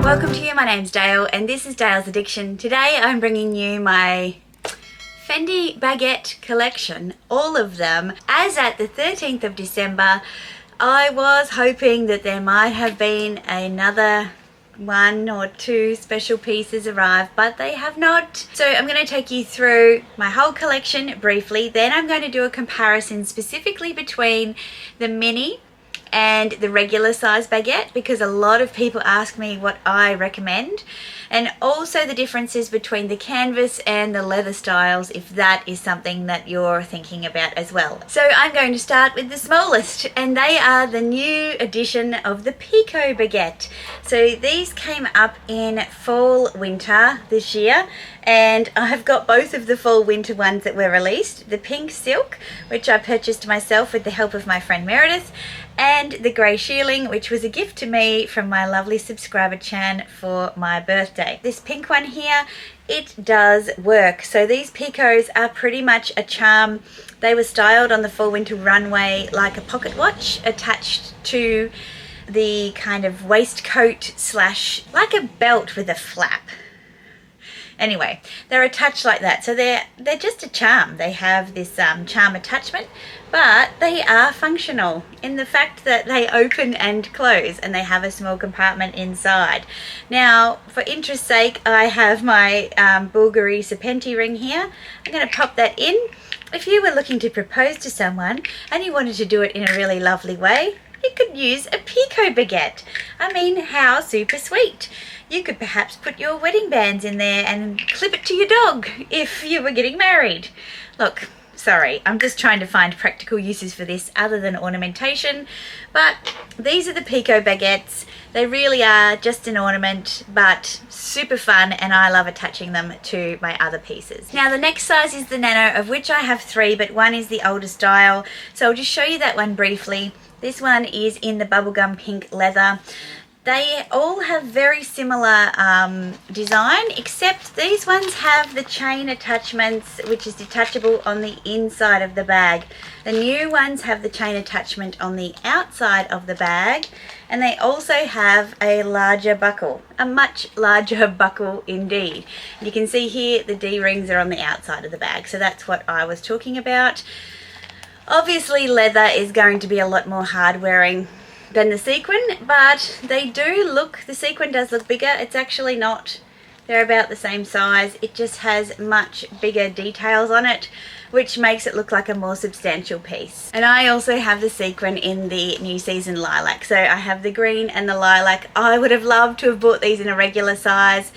Welcome to you, my name's Dale and this is Dale's Addiction. Today I'm bringing you my Fendi Baguette collection, all of them. As at the 13th of December, I was hoping that there might have been another one or two special pieces arrive, but they have not. So I'm going to take you through my whole collection briefly, then I'm going to do a comparison specifically between the mini and the regular size baguette, because a lot of people ask me what I recommend, and also the differences between the canvas and the leather styles, if that is something that you're thinking about as well. So I'm going to start with the smallest, and they are the new edition of the Pico baguette. So these came up in fall winter this year, and I've got both of the fall winter ones that were released, the pink silk, which I purchased myself with the help of my friend Meredith, and the grey shearling, which was a gift to me from my lovely subscriber Chan for my birthday. This pink one here, it does work. So these Picos are pretty much a charm. They were styled on the fall winter runway like a pocket watch attached to the kind of waistcoat slash like a belt with a flap. Anyway, they're attached like that, so they're just a charm. They have this charm attachment, but they are functional in the fact that they open and close, and they have a small compartment inside. Now, for interest's sake, I have my Bulgari Serpenti ring here. I'm going to pop that in. If you were looking to propose to someone and you wanted to do it in a really lovely way, you could use a Pico baguette. I mean, how super sweet. You could perhaps put your wedding bands in there and clip it to your dog if you were getting married. Look, sorry, I'm just trying to find practical uses for this other than ornamentation, but these are the Pico baguettes. They really are just an ornament, but super fun, and I love attaching them to my other pieces. Now the next size is the Nano, of which I have three, but one is the older style, so I'll just show you that one briefly. This one is in the bubblegum pink leather. They all have very similar design, except these ones have the chain attachments, which is detachable on the inside of the bag. The new ones have the chain attachment on the outside of the bag, and they also have a larger buckle, a much larger buckle indeed. You can see here the D-rings are on the outside of the bag, so that's what I was talking about. Obviously leather is going to be a lot more hard wearing than the sequin, but they do look, the sequin does look bigger. It's actually not, they're about the same size. It just has much bigger details on it, which makes it look like a more substantial piece. And I also have the sequin in the new season lilac. So I have the green and the lilac. I would have loved to have bought these in a regular size.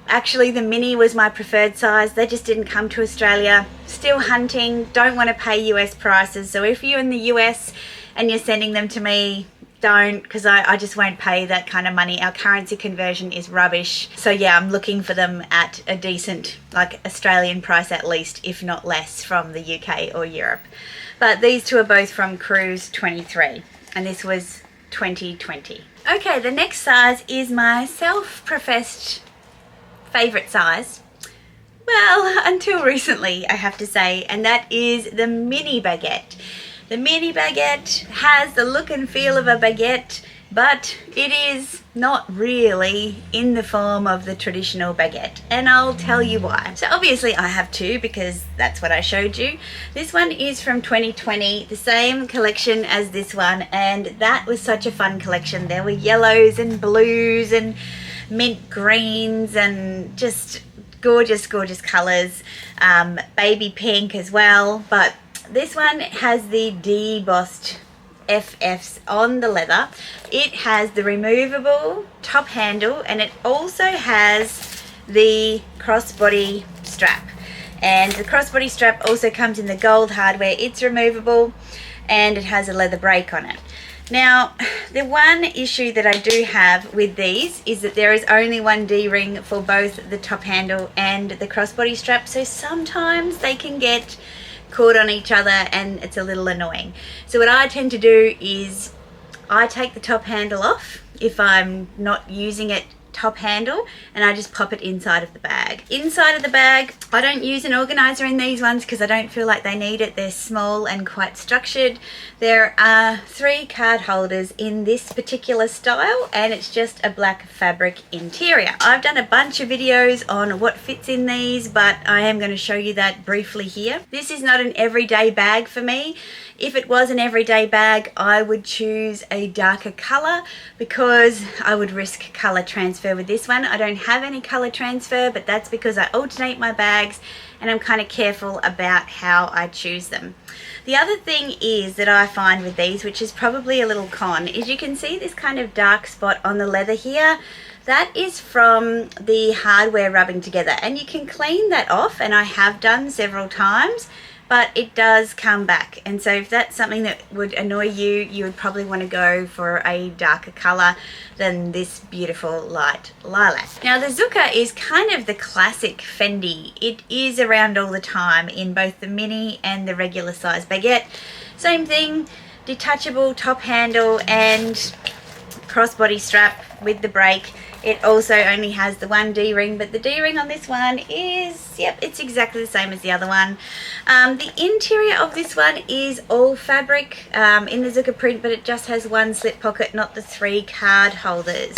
Actually, the mini was my preferred size. They just didn't come to Australia. Still hunting, don't want to pay US prices. So if you're in the US and you're sending them to me, don't, because I just won't pay that kind of money. Our currency conversion is rubbish. So yeah, I'm looking for them at a decent, like Australian price at least, if not less, from the UK or Europe. But these two are both from Cruise 23, and this was 2020. Okay, the next size is my self-professed favorite size. Well, until recently, I have to say, and that is the mini baguette. The mini baguette has the look and feel of a baguette, but it is not really in the form of the traditional baguette, and I'll tell you why. So obviously I have two, because that's what I showed you. This one is from 2020, the same collection as this one, and that was such a fun collection. There were yellows and blues and mint greens and just gorgeous, gorgeous colors. Baby pink as well, but this one has the debossed FFs on the leather. It has the removable top handle, and it also has the crossbody strap. And the crossbody strap also comes in the gold hardware. It's removable, and it has a leather brake on it. Now, the one issue that I do have with these is that there is only one D-ring for both the top handle and the crossbody strap, so sometimes they can get caught on each other and it's a little annoying. So what I tend to do is I take the top handle off if I'm not using it top handle, and I just pop it inside of the bag. Inside of the bag, I don't use an organizer in these ones because I don't feel like they need it. They're small and quite structured. There are 3 card holders in this particular style, and it's just a black fabric interior. I've done a bunch of videos on what fits in these, but I am going to show you that briefly here. This is not an everyday bag for me. If it was an everyday bag, I would choose a darker color because I would risk color transfer with this one. I don't have any color transfer, but that's because I alternate my bags and I'm kind of careful about how I choose them. The other thing is that I find with these, which is probably a little con, is you can see this kind of dark spot on the leather here. That is from the hardware rubbing together, and you can clean that off, and I have done several times, but it does come back. And so if that's something that would annoy you, you would probably want to go for a darker color than this beautiful light lilac. Now the Zucca is kind of the classic Fendi. It is around all the time in both the mini and the regular size baguette. Same thing, detachable top handle and crossbody strap with the brake. It also only has the 1 D-ring, but the D-ring on this one is, yep, it's exactly the same as the other one. The interior of this one is all fabric in the Zucca print, but it just has 1 slip pocket, not the 3 card holders.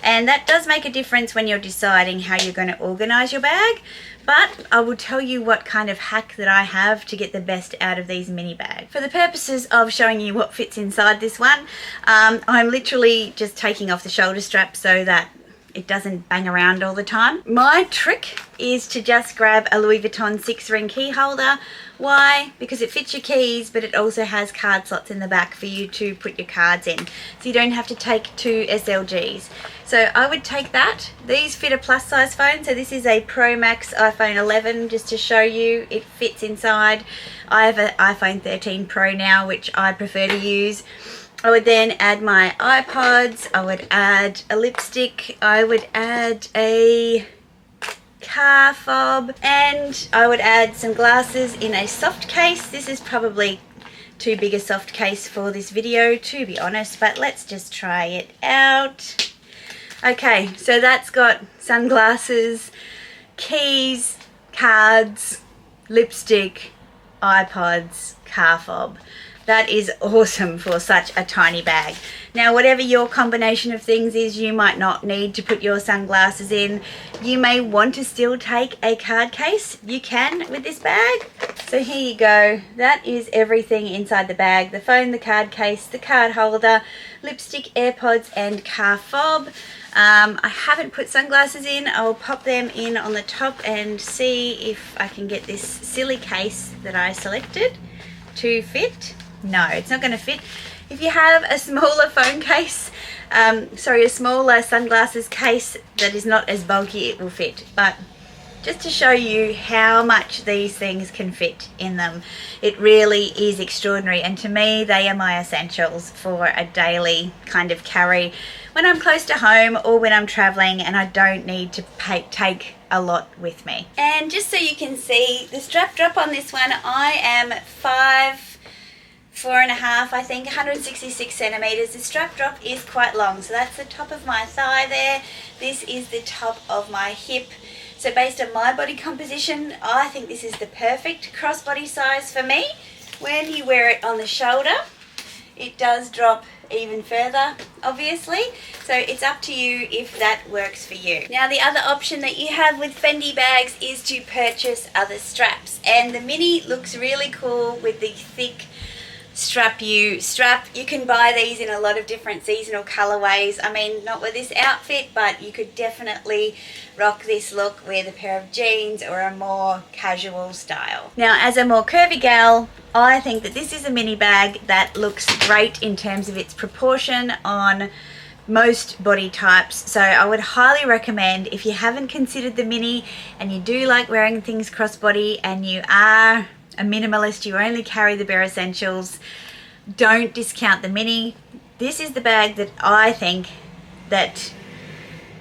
And that does make a difference when you're deciding how you're going to organize your bag. But I will tell you what kind of hack that I have to get the best out of these mini bags. For the purposes of showing you what fits inside this one, I'm literally just taking off the shoulder strap so that it doesn't bang around all the time. My trick is to just grab a Louis Vuitton 6-ring key holder. Why? Because it fits your keys, but it also has card slots in the back for you to put your cards in, so you don't have to take 2 SLGs. So I would take that. These fit a plus size phone, so this is a Pro Max iPhone 11, just to show you it fits inside. I have an iPhone 13 Pro now, which I prefer to use. I would then add my iPods, I would add a lipstick, I would add a car fob, and I would add some glasses in a soft case. This is probably too big a soft case for this video, to be honest, but let's just try it out. Okay, so that's got sunglasses, keys, cards, lipstick, iPods, car fob. That is awesome for such a tiny bag. Now, whatever your combination of things is, you might not need to put your sunglasses in. You may want to still take a card case. You can with this bag. So here you go. That is everything inside the bag. The phone, the card case, the card holder, lipstick, AirPods, and car fob. I haven't put sunglasses in. I'll pop them in on the top and see if I can get this silly case that I selected to fit. No, it's not going to fit. If you have a smaller phone case, a smaller sunglasses case that is not as bulky, it will fit. But just to show you how much these things can fit in them, it really is extraordinary. And to me, they are my essentials for a daily kind of carry when I'm close to home or when I'm traveling and I don't need to take a lot with me. And just so you can see the strap drop on this one, I am 4.5, I think, 166 centimeters. The strap drop is quite long, so that's the top of my thigh there. This is the top of my hip. So based on my body composition, I think this is the perfect crossbody size for me. When you wear it on the shoulder, it does drop even further, obviously, so it's up to you if that works for you. Now, the other option that you have with Fendi bags is to purchase other straps, and the mini looks really cool with the thick strap. You can buy these in a lot of different seasonal colorways. I mean, not with this outfit, but you could definitely rock this look with a pair of jeans or a more casual style. Now, as a more curvy gal, I think that this is a mini bag that looks great in terms of its proportion on most body types. So I would highly recommend, if you haven't considered the mini and you do like wearing things crossbody and you are a minimalist, you only carry the bare essentials, don't discount the mini. This is the bag that I think that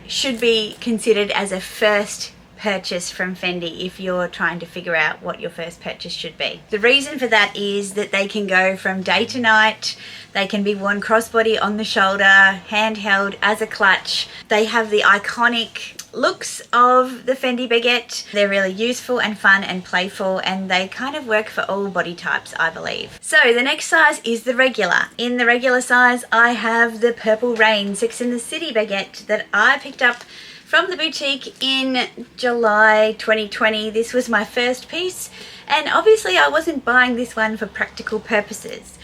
should be considered as a first purchase from Fendi if you're trying to figure out what your first purchase should be. The reason for that is that they can go from day to night. They can be worn crossbody on the shoulder, handheld as a clutch. They have the iconic looks of the Fendi Baguette. They're really useful and fun and playful, and they kind of work for all body types, I believe. So the next size is the regular. In the regular size, I have the Purple Rain 6 in the City Baguette that I picked up from the boutique in July 2020. This was my first piece, and obviously I wasn't buying this one for practical purposes.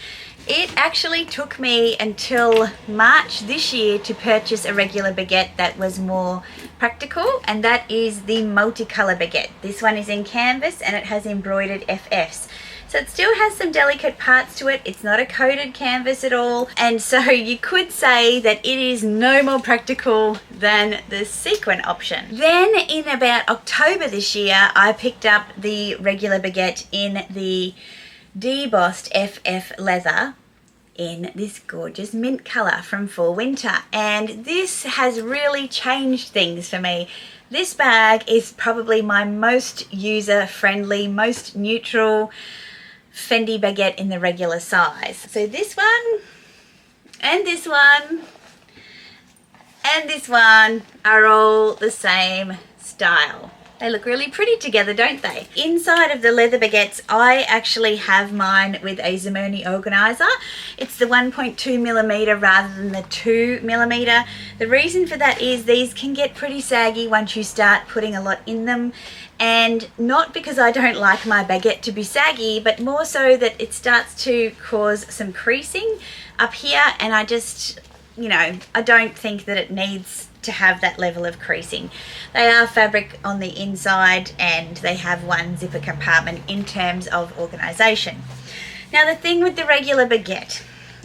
It actually took me until March this year to purchase a regular baguette that was more practical, and that is the multicolour baguette. This one is in canvas and it has embroidered FFs. So it still has some delicate parts to it. It's not a coated canvas at all. And so you could say that it is no more practical than the sequin option. Then in about October this year, I picked up the regular baguette in the debossed FF leather in this gorgeous mint colour from Fall Winter, and this has really changed things for me. This bag is probably my most user friendly, most neutral Fendi baguette in the regular size. So this one and this one and this one are all the same style. They look really pretty together, don't they? Inside of the leather baguettes, I actually have mine with a Zoomoni organizer. It's the 1.2mm rather than the 2mm. The reason for that is these can get pretty saggy once you start putting a lot in them. And not because I don't like my baguette to be saggy, but more so that it starts to cause some creasing up here, and I just, you know, I don't think that it needs to have that level of creasing. They are fabric on the inside and they have one zipper compartment in terms of organisation. Now the thing with the regular baguette,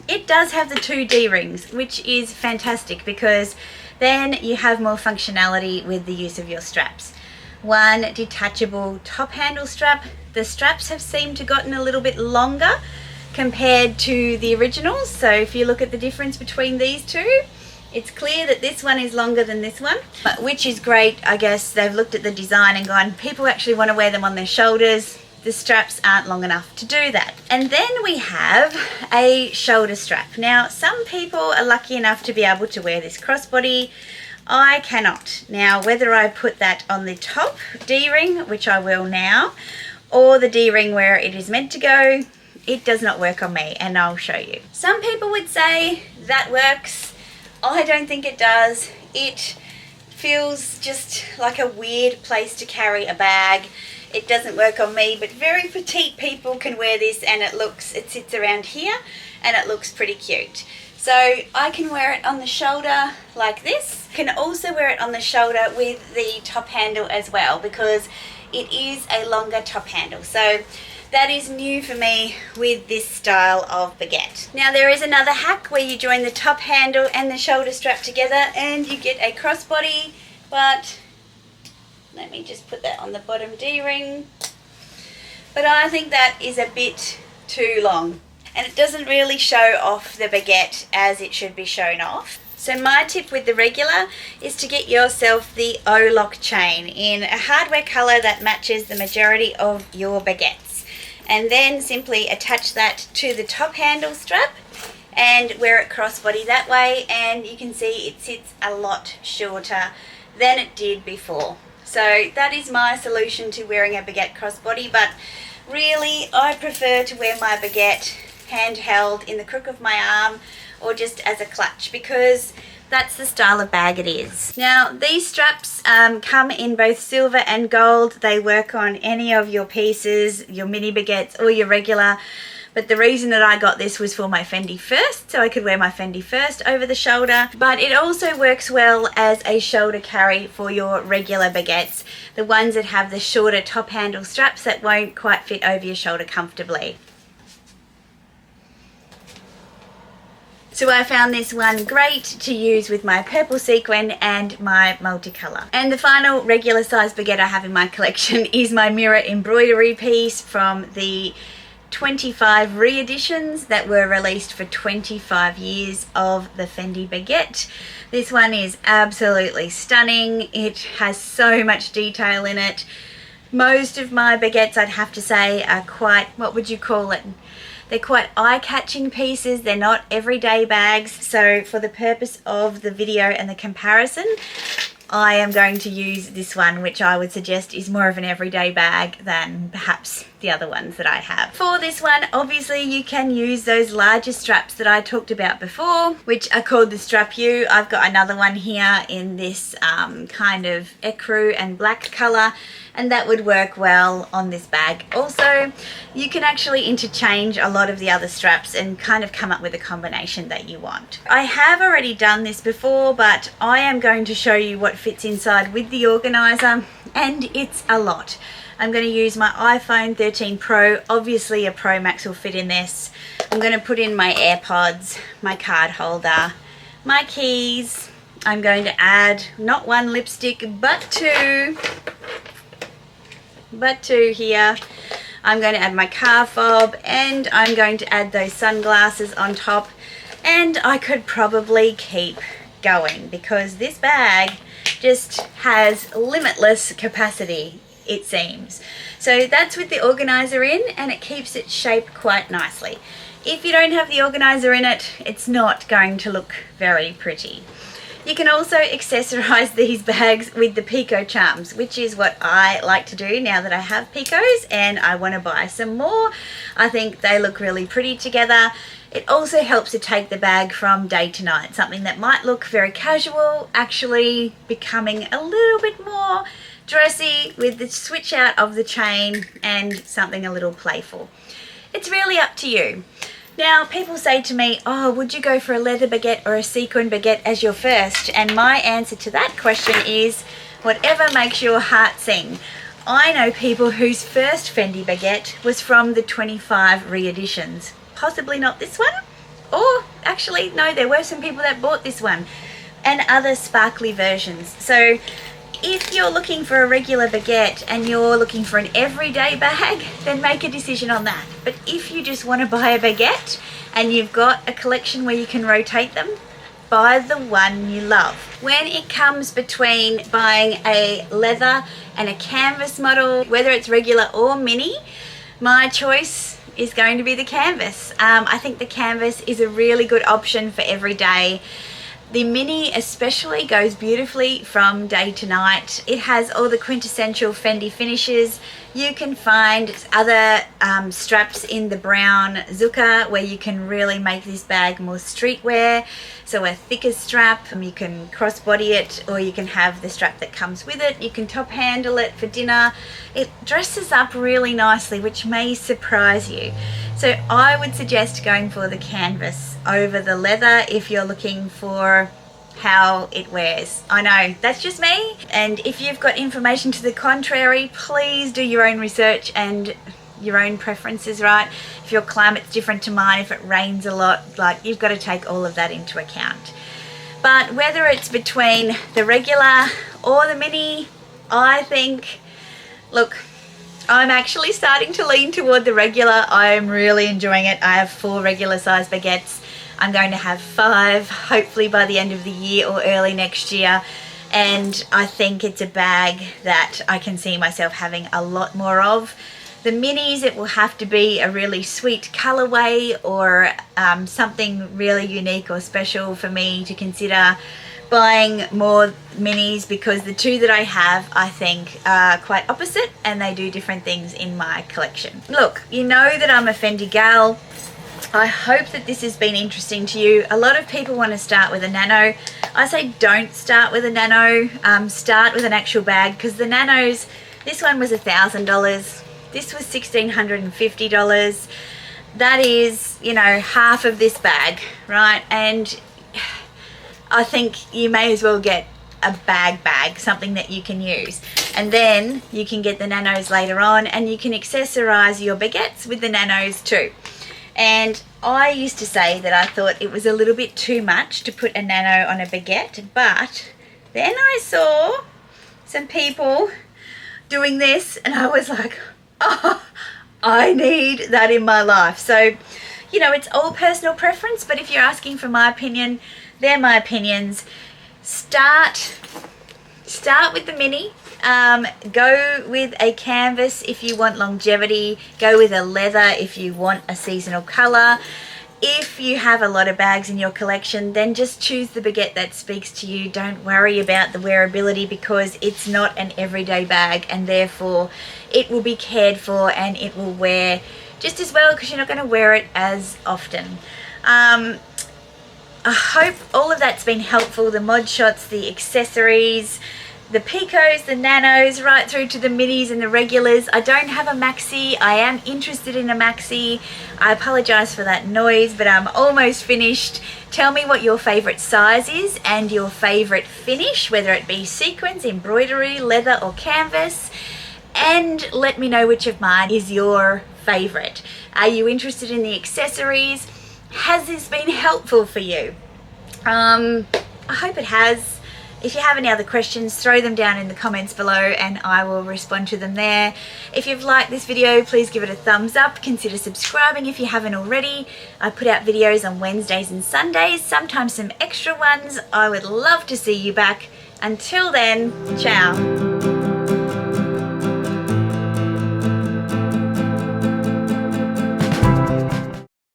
it does have the 2 D-rings, which is fantastic because then you have more functionality with the use of your straps. One detachable top handle strap. The straps have seemed to gotten a little bit longer compared to the originals, so if you look at the difference between these two, it's clear that this one is longer than this one, but which is great. I guess they've looked at the design and gone, people actually want to wear them on their shoulders. The straps aren't long enough to do that. And then we have a shoulder strap. Now, some people are lucky enough to be able to wear this crossbody. I cannot. Now, whether I put that on the top D-ring, which I will now, or the D-ring where it is meant to go, it does not work on me, and I'll show you. Some people would say that works. I don't think it does. It feels just like a weird place to carry a bag. It doesn't work on me, but very petite people can wear this, and it sits around here and it looks pretty cute. So I can wear it on the shoulder like this. Can also wear it on the shoulder with the top handle as well, because it is a longer top handle. So that is new for me with this style of baguette. Now there is another hack where you join the top handle and the shoulder strap together and you get a crossbody, but let me just put that on the bottom D-ring. But I think that is a bit too long, and it doesn't really show off the baguette as it should be shown off. So my tip with the regular is to get yourself the O-lock chain in a hardware colour that matches the majority of your baguettes. And then simply attach that to the top handle strap and wear it crossbody that way, and you can see it sits a lot shorter than it did before. So that is my solution to wearing a baguette crossbody, but really I prefer to wear my baguette handheld in the crook of my arm or just as a clutch, because that's the style of bag it is. Now these straps come in both silver and gold. They work on any of your pieces, your mini baguettes or your regular. But the reason that I got this was for my Fendi First, so I could wear my Fendi First over the shoulder. But it also works well as a shoulder carry for your regular baguettes, the ones that have the shorter top handle straps that won't quite fit over your shoulder comfortably. So I found this one great to use with my purple sequin and my multicolour. And the final regular size baguette I have in my collection is my mirror embroidery piece from the 25 re-editions that were released for 25 years of the Fendi Baguette. This one is absolutely stunning. It has so much detail in it. Most of my baguettes, I'd have to say, are quite, what would you call it? They're quite eye-catching pieces. They're not everyday bags. So for the purpose of the video and the comparison, I am going to use this one, which I would suggest is more of an everyday bag than perhaps the other ones that I have. For this one, obviously you can use those larger straps that I talked about before, which are called the Strap U. I've got another one here in this kind of ecru and black colour, and that would work well on this bag. Also, you can actually interchange a lot of the other straps and kind of come up with a combination that you want. I have already done this before, but I am going to show you what fits inside with the organizer, and it's a lot. I'm going to use my iPhone 13 Pro. Obviously a Pro Max will fit in this. I'm going to put in my AirPods, my card holder, my keys. I'm going to add not one lipstick but two here. I'm going to add my car fob, and I'm going to add those sunglasses on top, and I could probably keep going because this bag just has limitless capacity, it seems. So that's with the organizer in, and it keeps its shape quite nicely. If you don't have the organizer in it, it's not going to look very pretty. You can also accessorize these bags with the Pico charms, which is what I like to do now that I have Picos and I want to buy some more. I think they look really pretty together. It also helps to take the bag from day to night. Something that might look very casual, actually becoming a little bit more dressy with the switch out of the chain and something a little playful. It's really up to you. Now, people say to me, oh, would you go for a leather baguette or a sequin baguette as your first? And my answer to that question is whatever makes your heart sing. I know people whose first Fendi baguette was from the 25 re-editions. Possibly not this one. Or actually, no, there were some people that bought this one and other sparkly versions. So if you're looking for a regular baguette and you're looking for an everyday bag, then make a decision on that. But if you just want to buy a baguette and you've got a collection where you can rotate them, buy the one you love. When it comes between buying a leather and a canvas model, whether it's regular or mini, my choice is going to be the canvas. I think the canvas is a really good option for every day. The mini especially goes beautifully from day to night. It has all the quintessential Fendi finishes. You can find other straps in the brown Zucca where you can really make this bag more streetwear. So a thicker strap, you can crossbody it, or you can have the strap that comes with it. You can top handle it for dinner. It dresses up really nicely, which may surprise you. So I would suggest going for the canvas over the leather if you're looking for how it wears. I know, that's just me. And if you've got information to the contrary, please do your own research and your own preferences, right? If your climate's different to mine, if it rains a lot, like, you've got to take all of that into account. But whether it's between the regular or the mini, I think, look, I'm actually starting to lean toward the regular. I'm really enjoying it. I have 4 regular size baguettes. I'm going to have 5, hopefully by the end of the year or early next year. And I think it's a bag that I can see myself having a lot more of. The minis, it will have to be a really sweet colorway or something really unique or special for me to consider buying more minis, because the 2 that I have, I think, are quite opposite and they do different things in my collection. Look, you know that I'm a Fendi gal. I hope that this has been interesting to you. A lot of people want to start with a Nano. I say don't start with a Nano, start with an actual bag, because the Nanos, this one was $1,000. This was $1,650. That is, you know, half of this bag, right? And I think you may as well get a bag, something that you can use. And then you can get the Nanos later on, and you can accessorize your baguettes with the Nanos too. And I used to say that I thought it was a little bit too much to put a Nano on a baguette, but then I saw some people doing this and I was like, oh, I need that in my life. So, you know, it's all personal preference, but if you're asking for my opinion, they're my opinions. Start with the mini. Go with a canvas if you want longevity. Go with a leather if you want a seasonal color. If you have a lot of bags in your collection, then just choose the baguette that speaks to you. Don't worry about the wearability, because it's not an everyday bag, and therefore it will be cared for and it will wear just as well, because you're not going to wear it as often. I hope all of that's been helpful. The mod shots, the accessories, the Picos, the Nanos, right through to the minis and the regulars. I don't have a maxi. I am interested in a maxi. I apologize for that noise, but I'm almost finished. Tell me what your favorite size is and your favorite finish, whether it be sequins, embroidery, leather or canvas, and let me know which of mine is your favorite. Are you interested in the accessories? Has this been helpful for you? I hope it has. If you have any other questions, throw them down in the comments below and I will respond to them there. If you've liked this video, please give it a thumbs up. Consider subscribing if you haven't already. I put out videos on Wednesdays and Sundays, sometimes some extra ones. I would love to see you back. Until then, ciao.